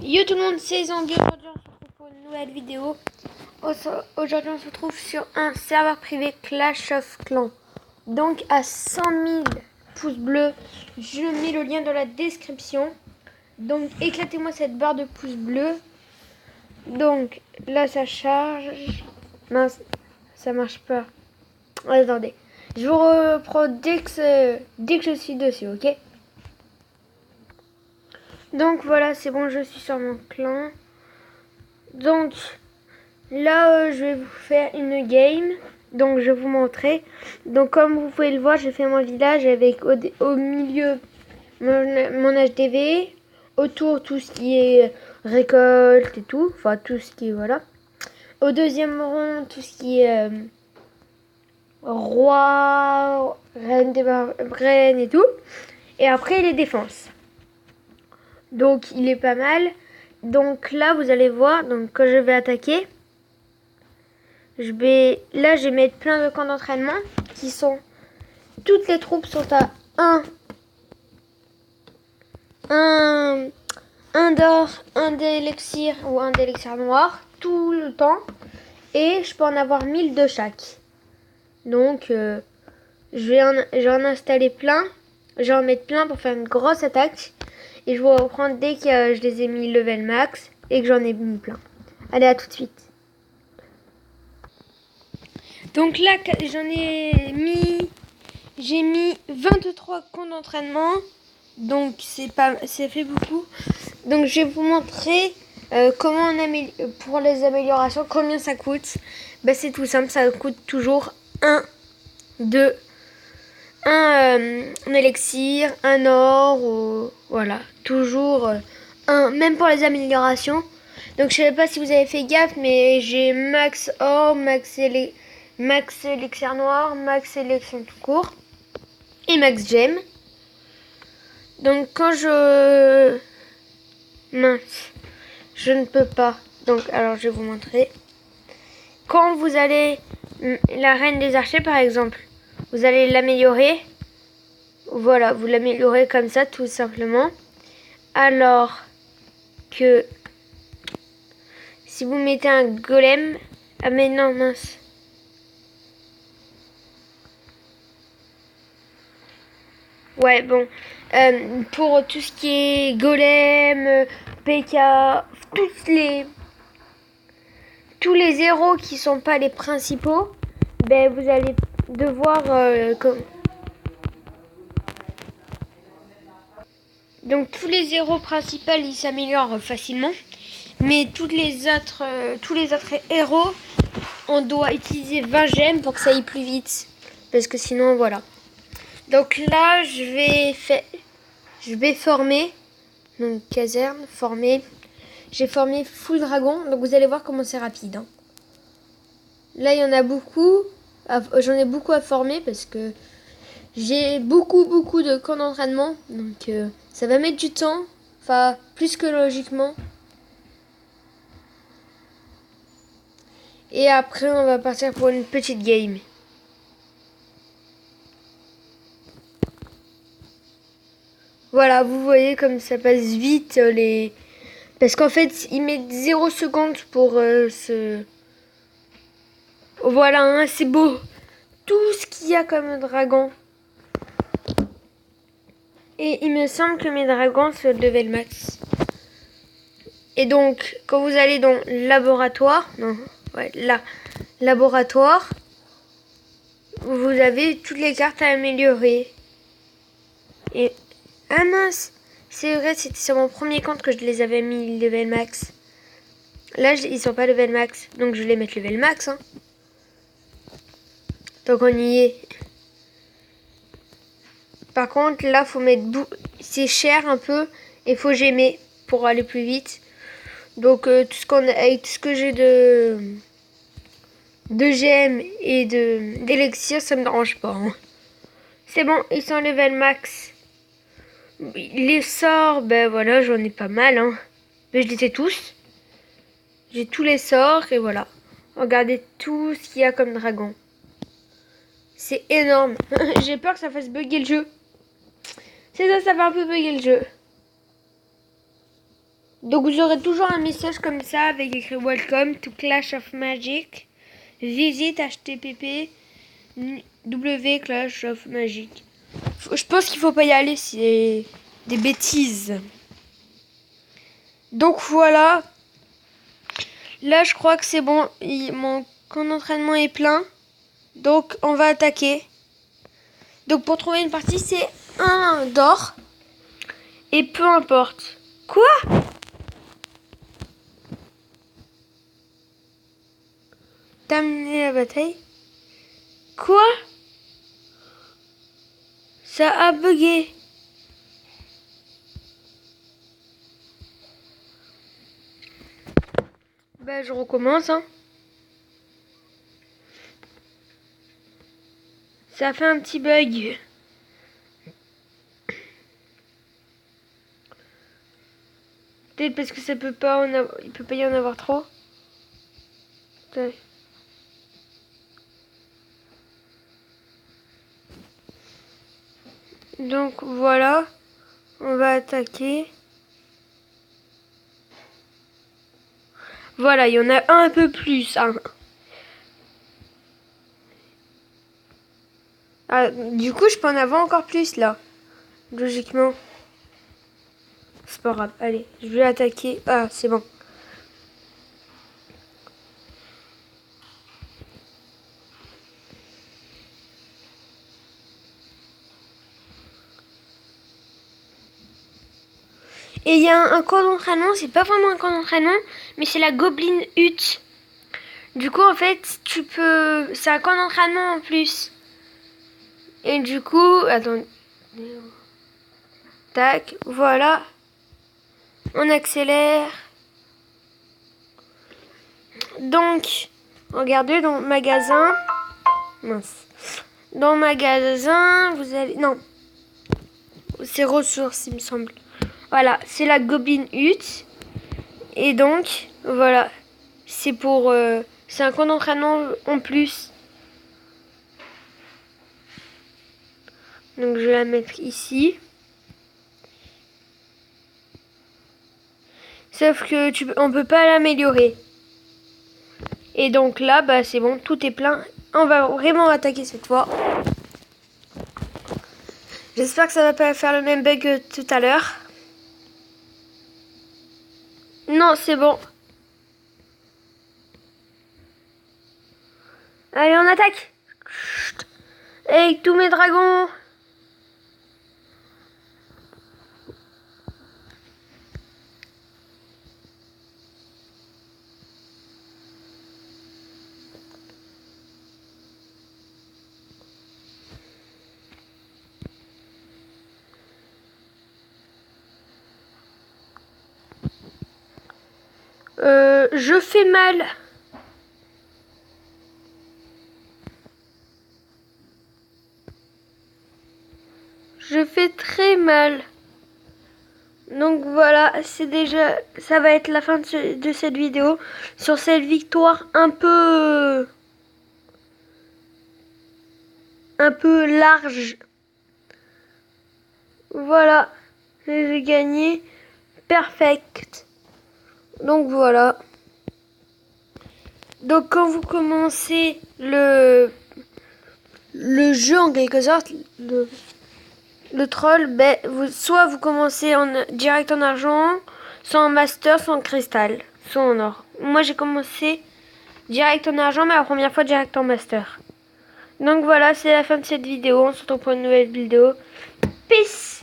Yo tout le monde, c'est Zangi. Aujourd'hui on se retrouve pour une nouvelle vidéo. Aujourd'hui on se retrouve sur un serveur privé Clash of Clans. Donc à 100 000 pouces bleus, je mets le lien dans la description. Donc éclatez-moi cette barre de pouces bleus. Donc là ça charge. Mince, ça marche pas. Attendez, je vous reprends dès que je suis dessus, ok? Donc voilà, c'est bon, je suis sur mon clan. Donc là, je vais vous faire une game. Donc je vais vous montrer. Donc comme vous pouvez le voir, j'ai fait mon village avec au milieu mon HDV. Autour tout ce qui est récolte et tout. Enfin tout ce qui est voilà. Au deuxième rang, tout ce qui est roi, reine et tout. Et après les défenses. Donc il est pas mal. Donc là vous allez voir, donc quand je vais attaquer, je vais mettre plein de camps d'entraînement qui sont, toutes les troupes sont à 1 d'or, 1 d'élixir ou 1 d'élixir noir tout le temps, et je peux en avoir 1000 de chaque. Donc je vais en installer plein, je vais en mettre plein pour faire une grosse attaque, et je vais reprendre dès que je les ai mis level max et que j'en ai mis plein. Allez, à tout de suite. Donc là, j'ai mis 23 comptes d'entraînement. Donc c'est fait beaucoup. Donc je vais vous montrer comment pour les améliorations, combien ça coûte. Bah, c'est tout simple, ça coûte toujours un élixir, un or, ou, voilà, toujours un, même pour les améliorations. Donc je sais pas si vous avez fait gaffe, mais j'ai max or, max élixir noir, max élixir tout court et max gemme. Donc quand mince, je ne peux pas. Donc alors je vais vous montrer. Quand vous allez la reine des archers par exemple, vous allez l'améliorer. Voilà, vous l'améliorez comme ça tout simplement. Alors que si vous mettez un golem, ah mais non, mince. Ouais, bon. Pour tout ce qui est golem, PK, tous les héros qui sont pas les principaux, ben vous allez devoir donc tous les héros principaux ils s'améliorent facilement, mais tous les autres héros, on doit utiliser 20 gemmes pour que ça aille plus vite, parce que sinon voilà. Donc là je vais former, donc caserne, former. J'ai formé full dragon, donc vous allez voir comment c'est rapide, hein. Là il y en a beaucoup, j'en ai beaucoup à former parce que j'ai beaucoup de camps d'entraînement, donc ça va mettre du temps, enfin plus que logiquement. Et après on va partir pour une petite game. Voilà, vous voyez comme ça passe vite parce qu'en fait ils mettent 0 secondes pour se... Voilà, hein, c'est beau. Tout ce qu'il y a comme dragon. Et il me semble que mes dragons sont level max. Et donc, quand vous allez dans laboratoire, laboratoire, vous avez toutes les cartes à améliorer. Et, ah mince, c'est vrai, c'était sur mon premier compte que je les avais mis level max. Là, ils sont pas level max, donc je vais les mettre level max, hein. Donc on y est. Par contre, là, faut mettre c'est cher un peu et faut gemmer pour aller plus vite. Donc avec tout ce que j'ai de gemmes et d'élixir, ça me dérange pas, hein. C'est bon, ils sont level max. Les sorts, ben voilà, j'en ai pas mal, hein. Mais je les ai tous. J'ai tous les sorts et voilà. Regardez tout ce qu'il y a comme dragon. C'est énorme. J'ai peur que ça fasse bugger le jeu. C'est ça, ça va un peu bugger le jeu. Donc vous aurez toujours un message comme ça avec écrit Welcome to Clash of Magic. Visite http w Clash of Magic. Je pense qu'il faut pas y aller, c'est des bêtises. Donc voilà. Là je crois que c'est bon. Mon camp d'entraînement est plein. Donc on va attaquer. Donc pour trouver une partie c'est 1 d'or. Et peu importe. Quoi? Terminer la bataille. Quoi? Ça a bugué. Bah je recommence hein. Ça a fait un petit bug. Peut-être parce que ça peut pas en avoir, il peut pas y en avoir trop. Ouais. Donc voilà, on va attaquer. Voilà, il y en a un peu plus. Hein. Ah, du coup, je peux en avoir encore plus là. Logiquement. C'est pas grave. Allez, je vais attaquer. Ah, c'est bon. Et il y a un camp d'entraînement, c'est pas vraiment un camp d'entraînement, mais c'est la Goblin Hut. Du coup, en fait, tu peux... C'est un camp d'entraînement en plus. Et du coup... Attends. Tac, voilà. On accélère. Donc, regardez dans le magasin. Mince. Dans le magasin, vous allez... Non. C'est ressources, il me semble. Voilà, c'est la Goblin Hut. Et donc, voilà. C'est pour... c'est un camp d'entraînement en plus. Donc, je vais la mettre ici. Sauf que on peut pas l'améliorer. Et donc là, bah c'est bon, tout est plein. On va vraiment attaquer cette fois. J'espère que ça va pas faire le même bug que tout à l'heure. Non, c'est bon. Allez, on attaque. Avec tous mes dragons. Je fais mal. Je fais très mal. Donc voilà, c'est déjà, ça va être la fin de cette vidéo. Sur cette victoire un peu large. Voilà, j'ai gagné. Perfect. Donc voilà. Donc quand vous commencez le jeu en quelque sorte, le troll, ben, soit vous commencez direct en argent, soit en master, soit en cristal, soit en or. Moi j'ai commencé direct en argent, mais la première fois direct en master. Donc voilà, c'est la fin de cette vidéo. On se retrouve pour une nouvelle vidéo. Peace!